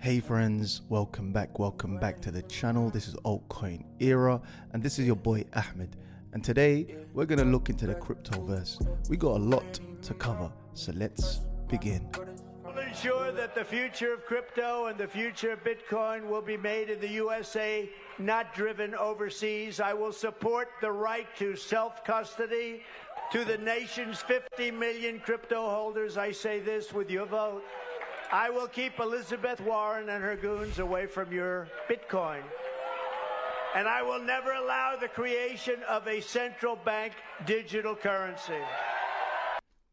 Hey friends, welcome back to the channel. This is Altcoin Era and this is your boy Ahmed, and today we're going to look into the cryptoverse. We got a lot to cover, so let's begin. I'll ensure that the future of crypto and the future of Bitcoin will be made in the USA, not driven overseas. I will support the right to self-custody to the nation's 50 million crypto holders. I say this with your vote. I will keep Elizabeth Warren and her goons away from your Bitcoin. And I will never allow the creation of a central bank digital currency.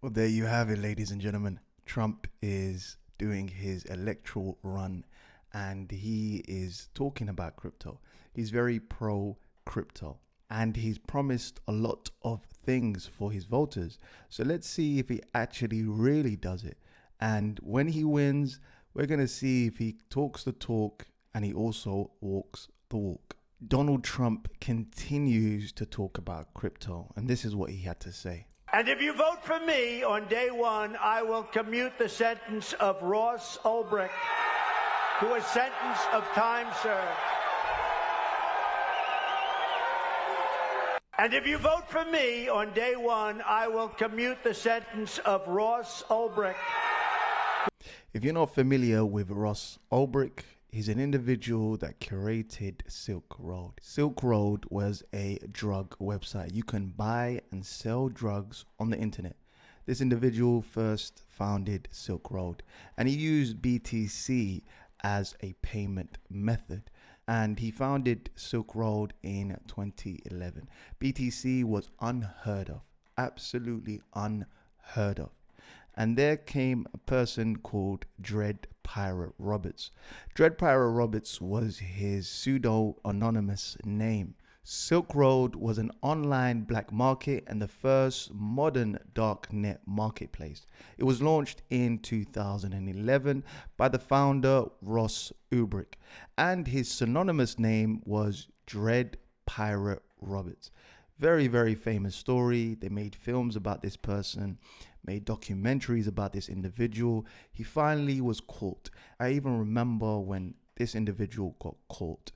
Well, there you have it, ladies and gentlemen. Trump is doing his electoral run and he is talking about crypto. He's very pro crypto and he's promised a lot of things for his voters. So let's see if he actually really does it. And when he wins, we're going to see if he talks the talk and he also walks the walk. Donald Trump continues to talk about crypto, and this is what he had to say. And if you vote for me on day one, I will commute the sentence of Ross Ulbricht to a sentence of time served. And if you vote for me on day one, I will commute the sentence of Ross Ulbricht. If you're not familiar with Ross Ulbricht, he's an individual that curated Silk Road. Silk Road was a drug website. You can buy and sell drugs on the internet. This individual first founded Silk Road and he used BTC as a payment method. And he founded Silk Road in 2011. BTC was unheard of, absolutely unheard of. And there came a person called Dread Pirate Roberts. Dread Pirate Roberts was his pseudo-anonymous name. Silk Road was an online black market and the first modern darknet marketplace. It was launched in 2011 by the founder Ross Ulbricht, and his synonymous name was Dread Pirate Roberts. Very, very famous story. They made films about this person, made documentaries about this individual. He finally was caught. I even remember when this individual got caught,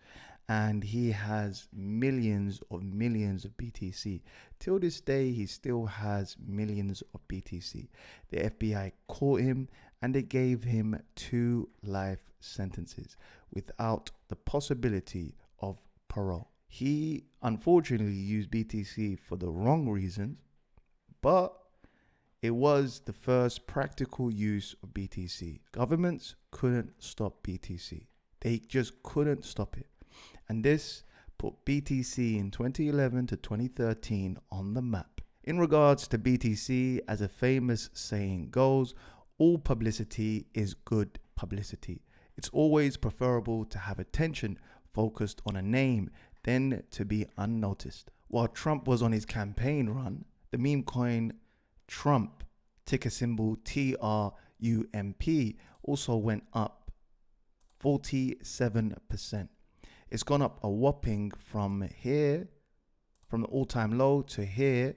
and he has millions of BTC. Till this day, he still has millions of BTC. The FBI caught him and they gave him 2 life sentences without the possibility of parole. He unfortunately used BTC for the wrong reasons, but it was the first practical use of BTC. Governments couldn't stop BTC. They just couldn't stop it. And this put BTC in 2011 to 2013 on the map. In regards to BTC, as a famous saying goes, all publicity is good publicity. It's always preferable to have attention focused on a name than to be unnoticed. While Trump was on his campaign run, the meme coin Trump, ticker symbol TRUMP, also went up 47%. It's gone up a whopping from here, from the all-time low to here,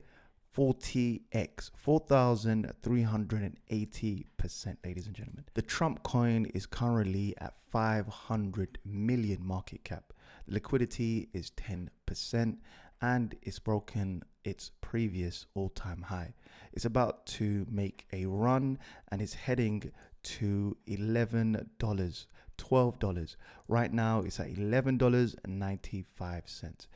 40x, 4,380%, ladies and gentlemen. The Trump coin is currently at 500 million market cap. The liquidity is 10% and it's broken its previous all-time high. It's about to make a run and it's heading to $11, $12. Right now it's at $11.95.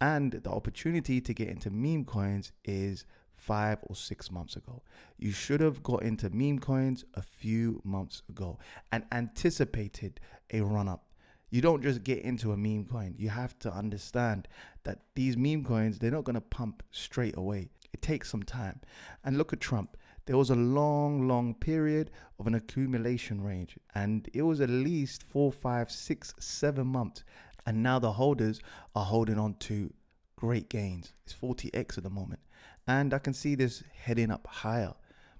And the opportunity to get into meme coins is 5 or 6 months ago. You should have got into meme coins a few months ago and anticipated a run up. You don't just get into a meme coin. You have to understand that these meme coins, they're not going to pump straight away. It takes some time. And look at Trump. There was a long period of an accumulation range, and it was at least 4, 5, 6, 7 months. And now the holders are holding on to great gains. It's 40x at the moment. And I can see this heading up higher,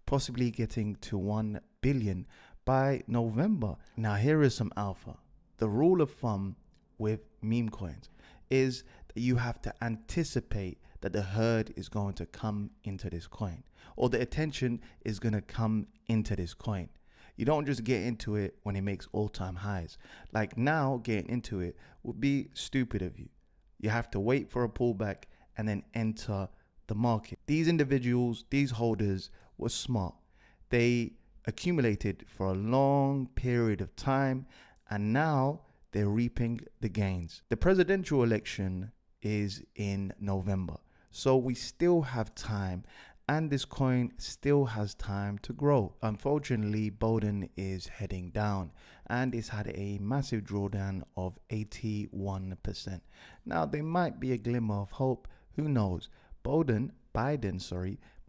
possibly getting to 1 billion by November. Now here is some alpha. The rule of thumb with meme coins is that you have to anticipate that the herd is going to come into this coin, or the attention is going to come into this coin. You don't just get into it when it makes all-time highs. Like now, getting into it would be stupid of you. You have to wait for a pullback and then enter the market. These individuals, these holders were smart. They accumulated for a long period of time, and now they're reaping the gains. The presidential election is in November, so we still have time, and this coin still has time to grow. Unfortunately, Bolden is heading down, and it's had a massive drawdown of 81%. Now, there might be a glimmer of hope. Who knows? Biden,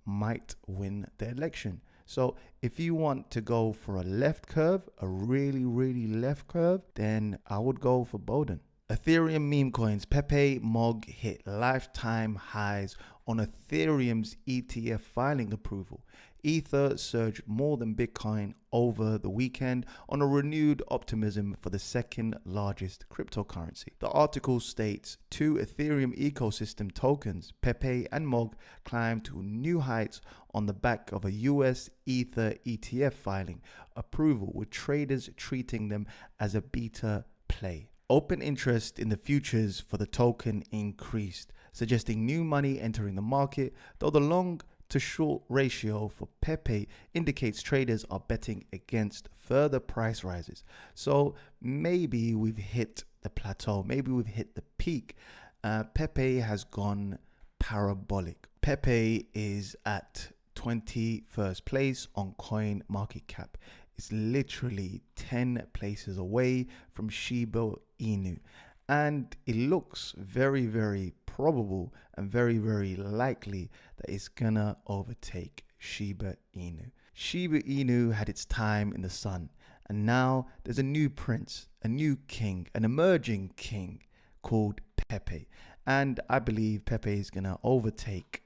might win the election. So if you want to go for a left curve, a really, really left curve, then I would go for Bolden. Ethereum meme coins, Pepe, Mog hit lifetime highs on Ethereum's ETF filing approval. Ether surged more than Bitcoin over the weekend on a renewed optimism for the second largest cryptocurrency. The article states 2 Ethereum ecosystem tokens, Pepe and Mog, climbed to new heights on the back of a US Ether ETF filing approval, with traders treating them as a beta play. Open interest in the futures for the token increased, suggesting new money entering the market, though the long to short ratio for Pepe indicates traders are betting against further price rises. So maybe we've hit the plateau, maybe we've hit the peak. Pepe has gone parabolic. Pepe is at 21st place on Coin Market Cap. It's literally 10 places away from Shiba Inu. And it looks very, very probable and very, very likely that it's gonna overtake Shiba Inu. Shiba Inu had its time in the sun, and now there's a new prince, a new king, an emerging king called Pepe. And I believe Pepe is gonna overtake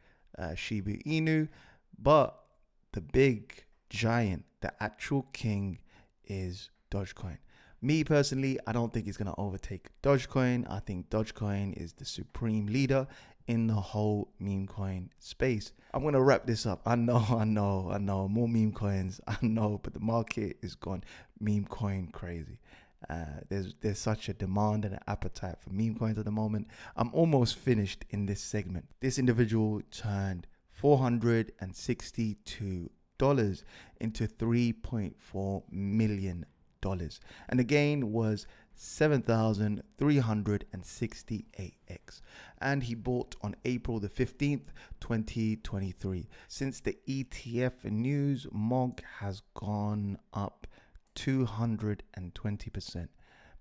Shiba Inu, but the big giant, the actual king, is Dogecoin. Me personally, I don't think it's going to overtake Dogecoin. I think Dogecoin is the supreme leader in the whole meme coin space. I'm going to wrap this up. I know, more meme coins, I know, but the market is gone meme coin crazy. There's such a demand and an appetite for meme coins at the moment. I'm almost finished in this segment. This individual turned $462 into $3.4 million. And the gain was 7,368x. And he bought on April the 15th, 2023. Since the ETF news, MOG has gone up 220%.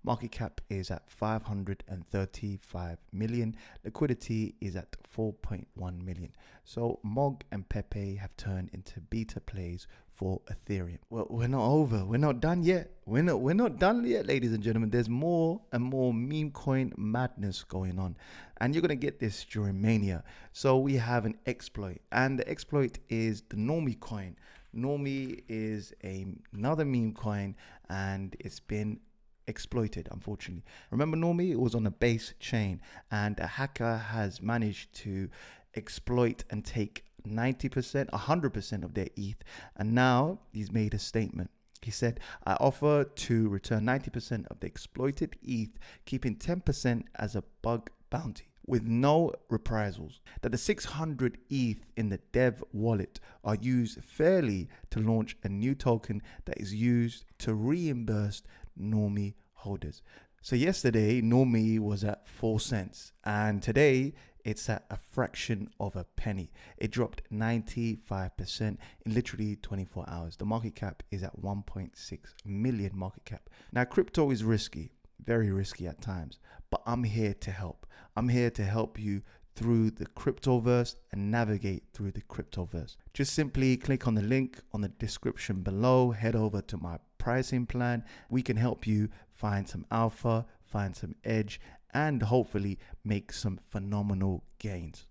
Market cap is at 535 million. Liquidity is at 4.1 million. So Mog and Pepe have turned into beta plays for Ethereum. Well, we're not over. We're not done yet. We're not done yet, ladies and gentlemen. There's more and more meme coin madness going on, and you're gonna get this during Mania. So we have an exploit, and the exploit is the Normie coin. Normie is another meme coin, and it's been exploited, unfortunately. Remember, Normie, it was on a base chain, and a hacker has managed to exploit and take 90%, 100% of their ETH, and now he's made a statement. He said, I offer to return 90% of the exploited ETH, keeping 10% as a bug bounty, with no reprisals. That the 600 ETH in the dev wallet are used fairly to launch a new token that is used to reimburse Normie holders. So yesterday, Normie was at 4 cents, and today it's at a fraction of a penny. It dropped 95% in literally 24 hours. The market cap is at 1.6 million market cap. Now, crypto is risky, very risky at times, but I'm here to help. I'm here to help you through the cryptoverse and navigate through the cryptoverse. Just simply click on the link on the description below, head over to my pricing plan. We can help you find some alpha, find some edge, and hopefully make some phenomenal gains.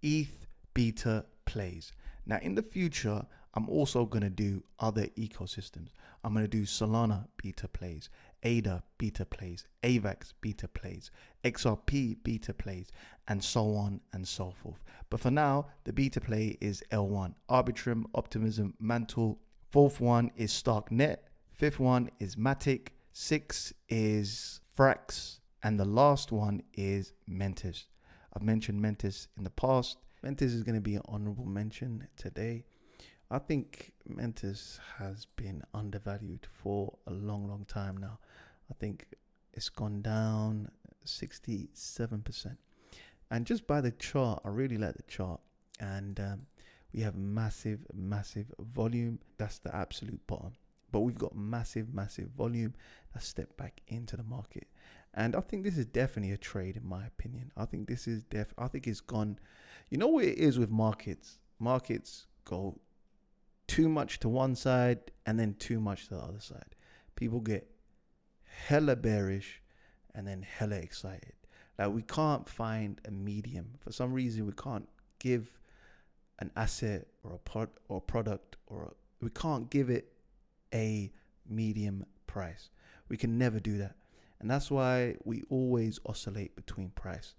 Eth Beta plays. Now in the future, I'm also going to do other ecosystems. I'm going to do Solana beta plays, ADA beta plays, AVAX beta plays, XRP beta plays, and so on and so forth. But for now, the beta play is L1, Arbitrum, Optimism, Mantle. Fourth one is Starknet, Fifth one is Matic. 6 is Frax. And the last one is Mentis. I've mentioned Mentis in the past. Mentis is going to be an honorable mention today. I think Mentis has been undervalued for a long time now. I think it's gone down 67%. And just by the chart, I really like the chart. And we have massive volume. That's the absolute bottom. But we've got massive volume that stepped back into the market. And I think this is definitely a trade, in my opinion. I think this is I think it's gone. You know what it is with markets? Markets go too much to one side and then too much to the other side. People get hella bearish and then hella excited. Like, we can't find a medium. For some reason, we can't give an asset or a product we can't give it a medium price. We can never do that. And that's why we always oscillate between price.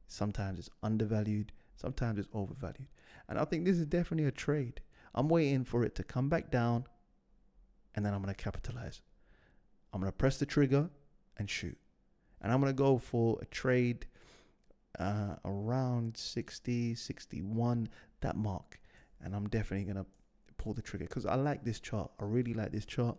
Sometimes it's undervalued, sometimes it's overvalued. And I think this is definitely a trade. I'm waiting for it to come back down, and then I'm going to capitalize. I'm going to press the trigger and shoot. And I'm going to go for a trade around 60, 61, that mark. And I'm definitely going to pull the trigger because I like this chart. I really like this chart.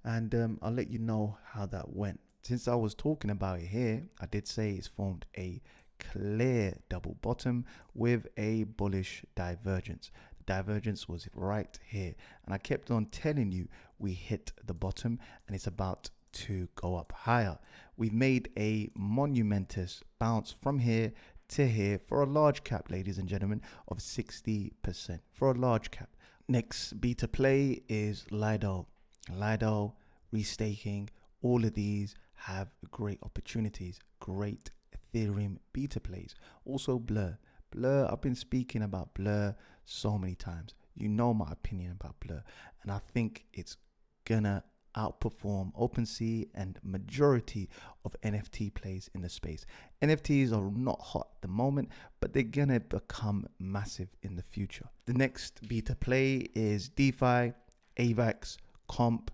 And I'll let you know how that went. Since I was talking about it here, I did say it's formed a clear double bottom with a bullish divergence. The divergence was right here. And I kept on telling you we hit the bottom and it's about to go up higher. We've made a monumentous bounce from here to here for a large cap, ladies and gentlemen, of 60% for a large cap. Next beta play is Lido. Lido, restaking, all of these have great opportunities, great Ethereum beta plays. Also Blur. Blur, I've been speaking about Blur so many times. You know my opinion about Blur. And I think it's gonna outperform OpenSea and majority of NFT plays in the space. NFTs are not hot at the moment, but they're gonna become massive in the future. The next beta play is DeFi, AVAX, Comp,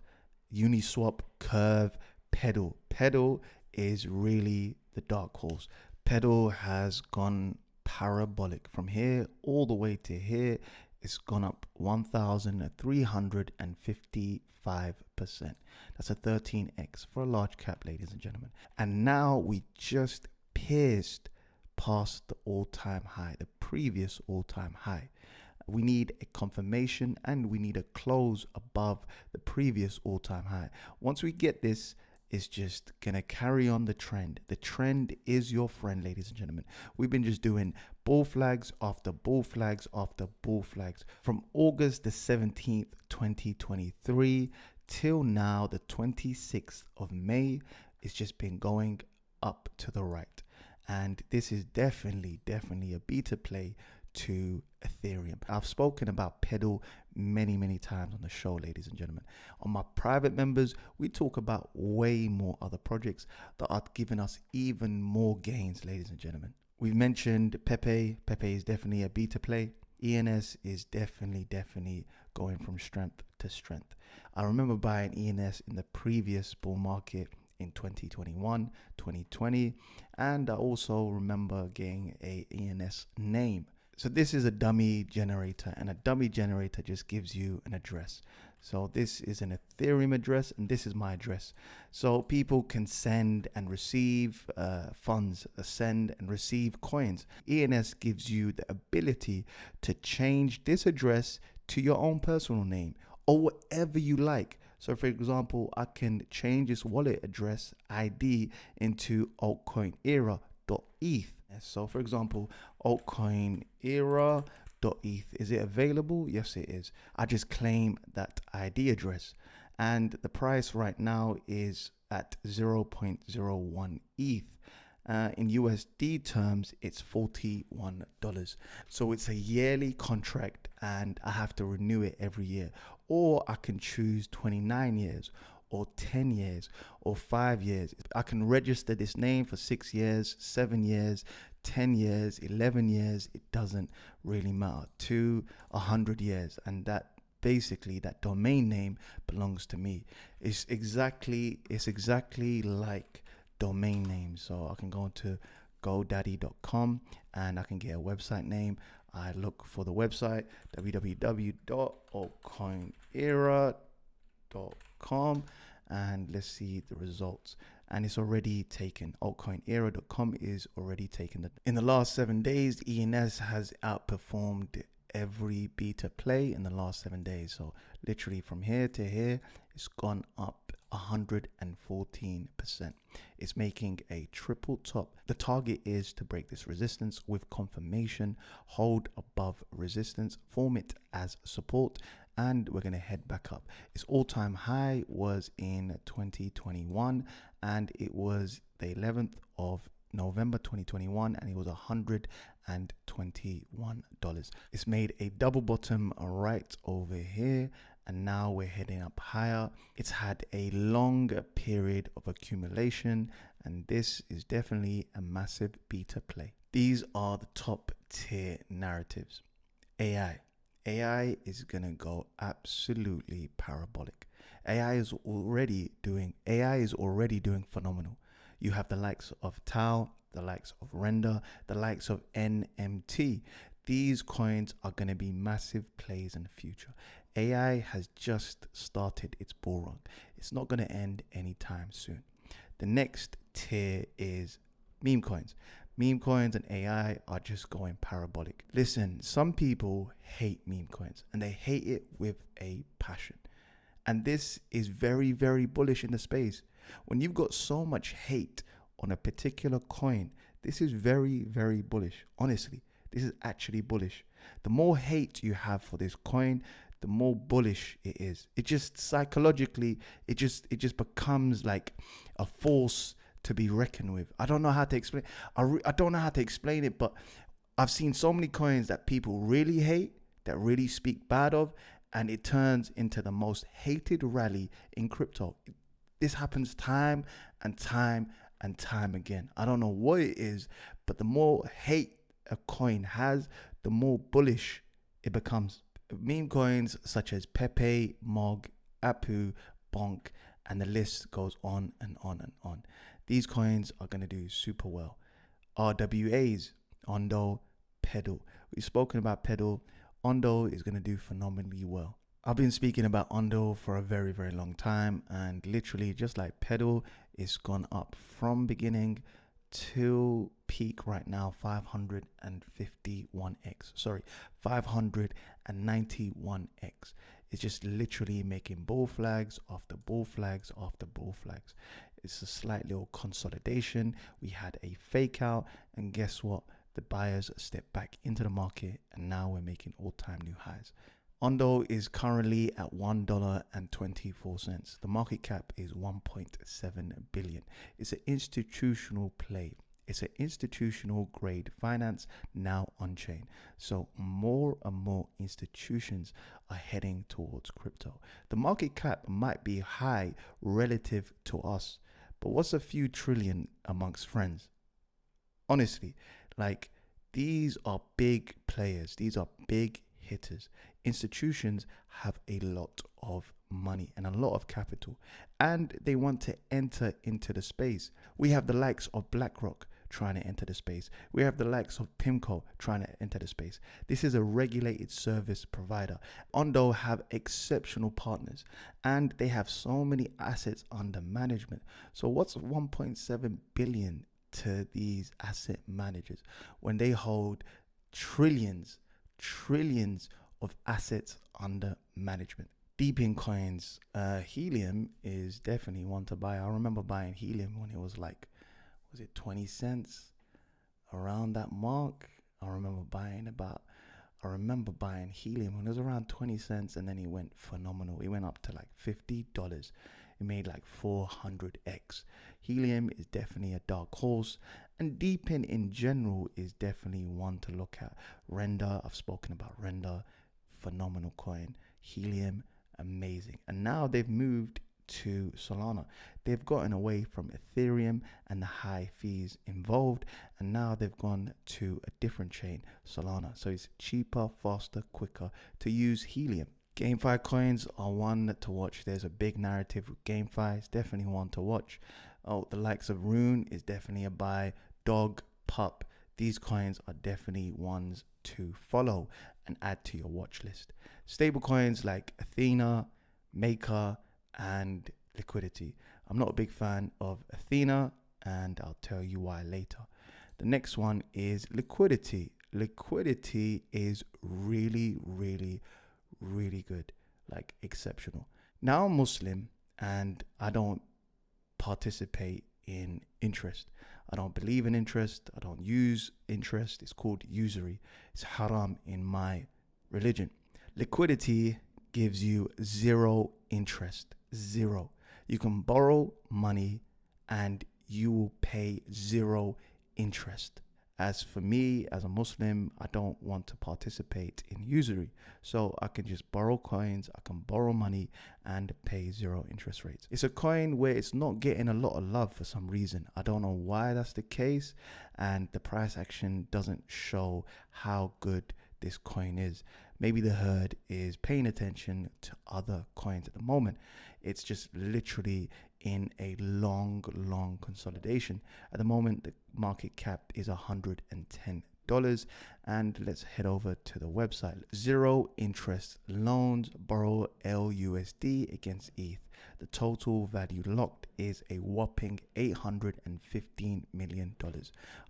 Uniswap, Curve, Pedal. Pedal is really the dark horse. Pedal has gone parabolic from here all the way to here. It's gone up 1,355%. That's a 13x for a large cap, ladies and gentlemen. And now we just pierced past the all-time high, the previous all-time high. We need a confirmation and we need a close above the previous all-time high. Once we get this, it's just gonna carry on the trend. The trend is your friend, ladies and gentlemen. We've been just doing bull flags after bull flags after bull flags from August the 17th, 2023 till now, the 26th of May. It's just been going up to the right. And this is definitely a beta play to Ethereum. I've spoken about Pedal many times on the show, ladies and gentlemen. On my private members, we talk about way more other projects that are giving us even more gains, ladies and gentlemen. We've mentioned Pepe. Pepe is definitely a beta play. ENS is definitely going from strength to strength. I remember buying ENS in the previous bull market in 2021, 2020, and I also remember getting a ENS name. So this is a dummy generator, and a dummy generator just gives you an address. So this is an Ethereum address, and this is my address. So people can send and receive funds, send and receive coins. ENS gives you the ability to change this address to your own personal name or whatever you like. So for example, I can change this wallet address ID into altcoinera.eth. So for example, altcoinera.eth, is it available? Yes, it is. I just claim that ID address, and the price right now is at 0.01 ETH. In USD terms, it's $41. So it's a yearly contract and I have to renew it every year. Or I can choose 29 years or 10 years or 5 years. I can register this name for 6 years, 7 years, 10 years, 11 years. It doesn't really matter. To 100 years. And that basically that domain name belongs to me. It's exactly like domain names. So I can go to godaddy.com and I can get a website name. I look for the website www.altcoinera.com and let's see the results. And it's already taken. Altcoinera.com is already taken. In the last 7 days, ENS has outperformed every beta play in the last 7 days. So literally from here to here, it's gone up 114%. It's making a triple top. The target is to break this resistance with confirmation, hold above resistance, form it as support, and we're going to head back up. Its all-time high was in 2021 and it was the 11th of November 2021 and it was $121. It's made a double bottom right over here and now we're heading up higher. It's had a long period of accumulation and this is definitely a massive beta play. These are the top tier narratives. AI is gonna go absolutely parabolic. AI is already doing phenomenal. You have the likes of Tau, the likes of Render, the likes of NMT. These coins are going to be massive plays in the future. AI has just started its bull run. It's not going to end anytime soon. The next tier is meme coins. Meme coins and AI are just going parabolic. Listen, some people hate meme coins and they hate it with a passion. And this is very, very bullish in the space. When you've got so much hate on a particular coin, this is very, very bullish. Honestly, this is actually bullish. The more hate you have for this coin, the more bullish it is. It just psychologically, it just becomes like a force to be reckoned with. I don't know how to explain. I don't know how to explain it, but I've seen so many coins that people really hate, that really speak bad of, and it turns into the most hated rally in crypto. This happens time and time and time again. I don't know what it is, but the more hate a coin has, the more bullish it becomes. Meme coins such as Pepe, Mog, Apu, Bonk, and the list goes on and on and on. These coins are going to do super well. RWAs, Ondo, Pedal. We've spoken about Pedal. Ondo is going to do phenomenally well. I've been speaking about Ondo for a very, very long time, and literally just like Pedal, it's gone up from beginning to peak right now, 551x. Sorry, 591x. It's just literally making bull flags after bull flags after bull flags. It's a slight little consolidation. We had a fake out, and guess what? The buyers stepped back into the market, and now we're making all-time new highs. Ondo is currently at $1.24. The market cap is 1.7 billion. It's an institutional play. It's an institutional grade finance now on chain. So more and more institutions are heading towards crypto. The market cap might be high relative to us, but what's a few trillion amongst friends? Honestly, like, these are big players. These are big hitters. Institutions have a lot of money and a lot of capital, and they want to enter into the space. We have the likes of BlackRock trying to enter the space. We have the likes of PIMCO trying to enter the space. This is a regulated service provider. Ondo have exceptional partners, and they have so many assets under management. So what's 1.7 billion to these asset managers when they hold trillions of assets under management? Deep in coins, Helium is definitely one to buy. I remember buying Helium when it was like, was it 20 cents? Around that mark. I remember buying Helium when it was around 20 cents, and then it went phenomenal. It went up to like $50. It made like 400x. Helium is definitely a dark horse, and Deepin in general is definitely one to look at. Render, I've spoken about Render, phenomenal coin. Helium, amazing. And now they've moved to Solana. They've gotten away from Ethereum and the high fees involved, and now they've gone to a different chain, Solana. So it's cheaper, faster, quicker to use Helium. GameFi coins are one to watch. There's a big narrative with GameFi. It's definitely one to watch. Oh, the likes of Rune is definitely a buy. Dog, Pup, these coins are definitely ones to follow and add to your watch list. Stable coins like Athena, Maker, and Liquidity. I'm not a big fan of Athena, and I'll tell you why later. The next one is Liquidity. Liquidity is really, really, really good, like exceptional. Now I'm Muslim and I don't participate in interest. I don't believe in interest. I don't use interest. It's called usury. It's haram in my religion. Liquidity gives you zero interest. Zero. You can borrow money and you will pay zero interest. As for me, as a Muslim, I don't want to participate in usury. So I can just borrow coins, I can borrow money and pay zero interest rates. It's a coin where it's not getting a lot of love for some reason. I don't know why that's the case. And the price action doesn't show how good this coin is. Maybe the herd is paying attention to other coins at the moment. It's just literally in a long consolidation. At the moment, the market cap is $110. And let's head over to the website. Zero interest loans, borrow LUSD against ETH. The total value locked is a whopping $815 million.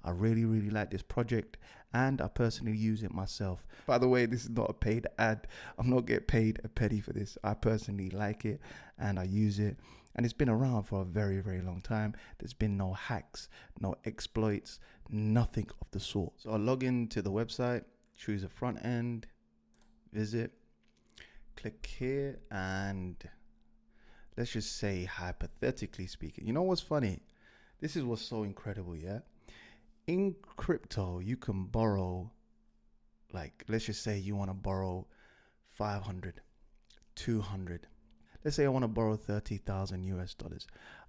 I really like this project and I personally use it myself. By the way, this is not a paid ad. I'm not getting paid a penny for this. I personally like it and I use it. And it's been around for a very long time. There's been no hacks, no exploits, nothing of the sort. So I'll log into the website, choose a front end, visit, click here, and let's just say hypothetically speaking. You know what's funny? This is what's so incredible, yeah? In crypto, you can borrow, like, let's just say you want to borrow 500, 200. Let's say I want to borrow 30,000 US dollars.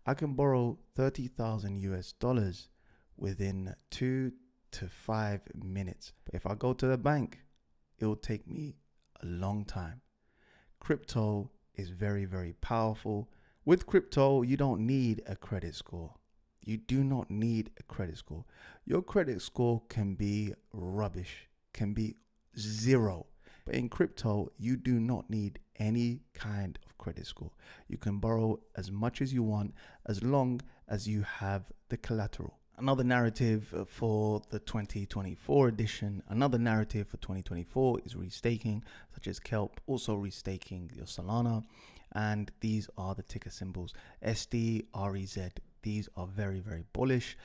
I can borrow 30,000 US dollars within 2 to 5 minutes. But if I go to the bank, it will take me a long time. Crypto is very powerful. With crypto, you don't need a credit score. You do not need a credit score. Your credit score can be rubbish, can be zero. But in crypto, you do not need any kind of credit score. You can borrow as much as you want as long as you have the collateral. Another narrative for the 2024 edition, another narrative for 2024 is restaking, such as Kelp, also restaking your Solana. And these are the ticker symbols, SD, REZ. These are very bullish.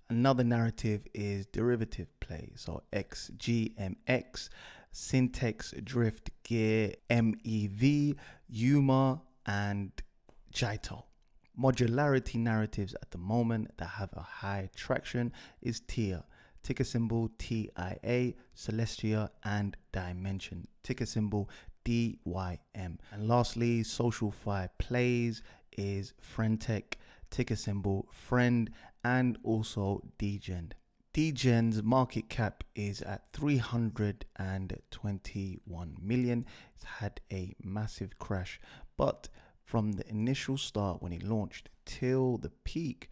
Another narrative is derivative play. So XGMX, Syntex, Drift, Gear, MEV, Yuma, and Jito. Modularity narratives at the moment that have a high traction is TIA, ticker symbol TIA, Celestia, and Dimension, ticker symbol DYM. And lastly, SocialFi plays is Friendtech, ticker symbol Friend, and also Degen. Degen's market cap is at 321 million. It's had a massive crash, but from the initial start when it launched till the peak,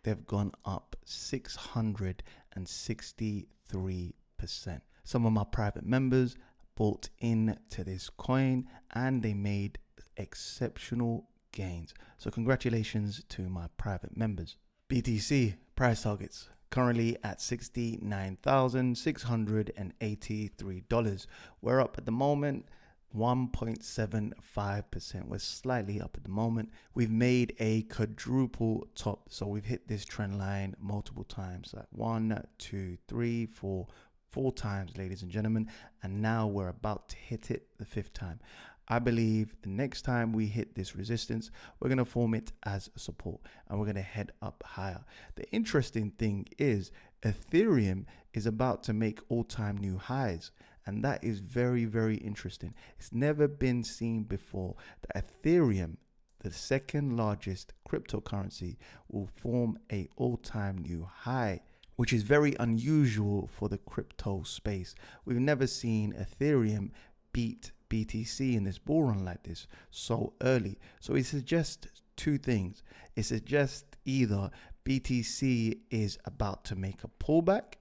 they've gone up 663%. Some of my private members bought into this coin and they made exceptional gains. So congratulations to my private members. BTC price targets currently at $69,683. We're up at the moment 1.75%. We're slightly up at the moment. We've made a quadruple top, so we've hit this trend line multiple times, like 1, 2, 3, 4 times, ladies and gentlemen, and now we're about to hit it the 5th time. I believe the next time we hit this resistance, we're going to form it as support and we're going to head up higher. The interesting thing is Ethereum is about to make all-time new highs. And that is very interesting. It's never been seen before that Ethereum, the second largest cryptocurrency, will form a all-time new high, which is very unusual for the crypto space. We've never seen Ethereum beat BTC in this bull run like this so early? So it suggests two things. It suggests either BTC is about to make a pullback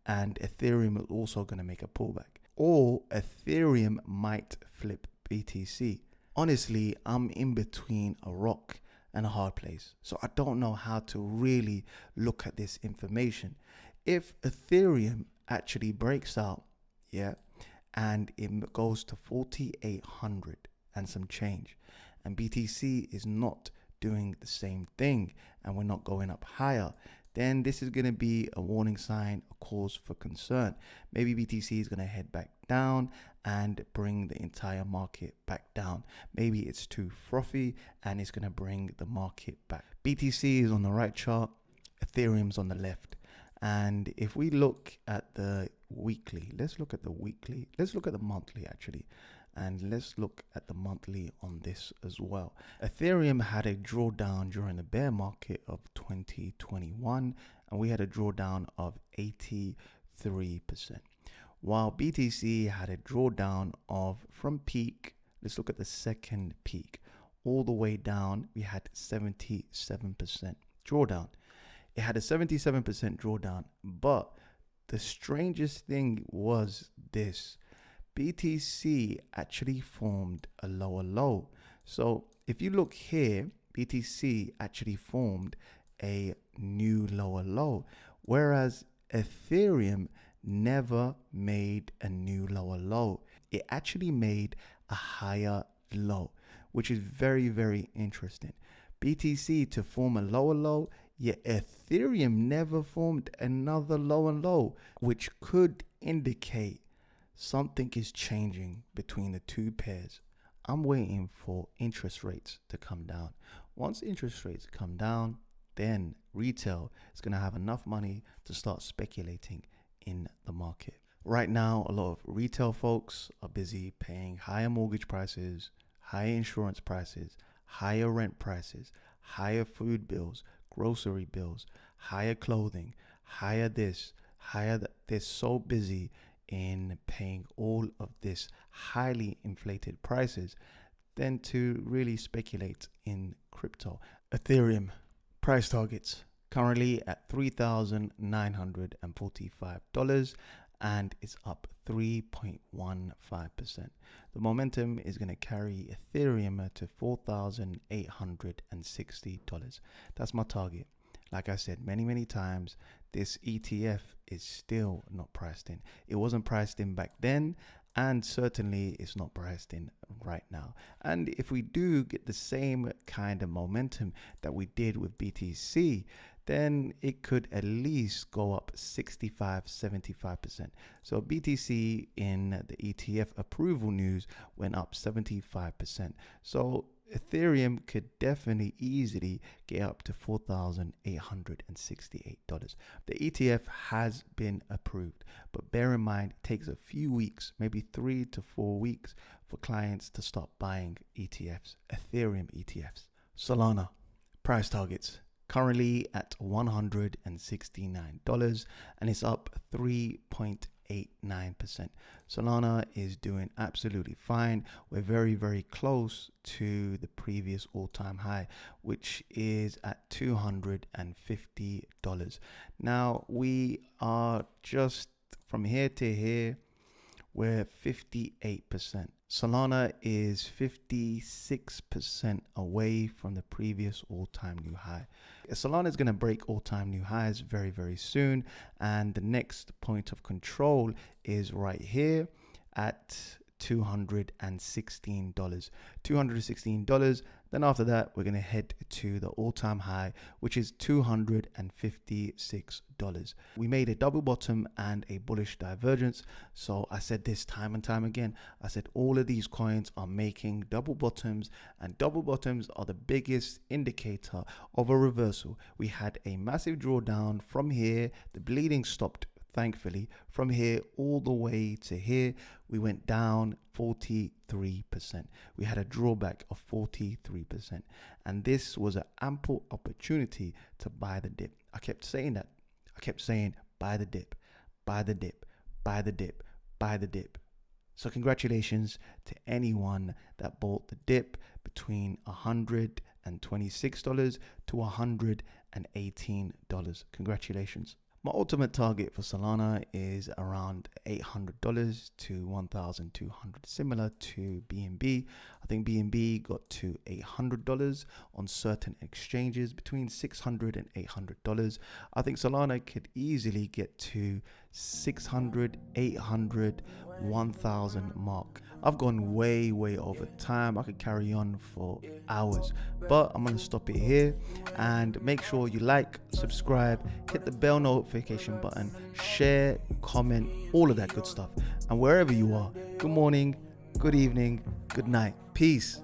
and Ethereum is also going to make a pullback, or Ethereum might flip BTC. Honestly, I'm in between a rock and a hard place. So I don't know how to really look at this information. If Ethereum actually breaks out, and it goes to 4,800 and some change, and BTC is not doing the same thing, and we're not going up higher, then this is going to be a warning sign, a cause for concern. Maybe BTC is going to head back down and bring the entire market back down. Maybe it's too frothy and it's going to bring the market back. BTC is on the right chart, Ethereum's on the left. And if we look at the weekly, let's look at the monthly actually. And let's look at the monthly on this as well. Ethereum had a drawdown during the bear market of 2021, and we had a drawdown of 83%. While BTC had a drawdown of, from peak, let's look at the second peak, all the way down, we had 77% drawdown. It had a 77% drawdown, but the strangest thing was this. BTC actually formed a lower low. So if you look here, BTC actually formed a new lower low, whereas Ethereum never made a new lower low. It actually made a higher low, which is very, very interesting. BTC to form a lower low, yet Ethereum never formed another lower low, which could indicate something is changing between the two pairs. I'm waiting for interest rates to come down. Once interest rates come down, then retail is going to have enough money to start speculating in the market. Right now, a lot of retail folks are busy paying higher mortgage prices, higher insurance prices, higher rent prices, higher food bills, grocery bills, higher clothing, higher this, higher that. They're so busy in paying all of this highly inflated prices than to really speculate in crypto. Ethereum price targets currently at $3,945 and it's up 3.15%. The momentum is going to carry Ethereum to $4,860. That's my target. Like I said many times, this ETF is still not priced in. It wasn't priced in back then, and certainly it's not priced in right now. And if we do get the same kind of momentum that we did with BTC, then it could at least go up 65-75%. So BTC in the ETF approval news went up 75%. So Ethereum could definitely easily get up to $4,868. The ETF has been approved, but bear in mind it takes a few weeks, maybe 3 to 4 weeks for clients to start buying ETFs, Ethereum ETFs. Solana price targets currently at $169 and it's up 3.89%. Solana is doing absolutely fine. We're very close to the previous all-time high, which is at $250. Now we are just from here to here, we're 58%. Solana is 56% away from the previous all-time new high. Solana is going to break all-time new highs very soon, and the next point of control is right here at $216. $216. Then after that, we're going to head to the all-time high, which is $256. We made a double bottom and a bullish divergence. So I said this time and time again. I said all of these coins are making double bottoms, and double bottoms are the biggest indicator of a reversal. We had a massive drawdown from here. The bleeding stopped, thankfully. From here all the way to here, we went down 43%. We had a drawback of 43%, and this was an ample opportunity to buy the dip. I kept saying that. I kept saying buy the dip, buy the dip, buy the dip, buy the dip. So congratulations to anyone that bought the dip between $126 to $118. Congratulations. My ultimate target for Solana is around $800 to $1,200, similar to BNB. I think BNB got to $800 on certain exchanges, between $600 and $800. I think Solana could easily get to $600, $800, $1,000 mark. I've gone way over time. I could carry on for hours, but I'm going to stop it here. And make sure you like, subscribe, hit the bell notification button, share, comment, all of that good stuff. And wherever you are, good morning, good evening, good night. Peace.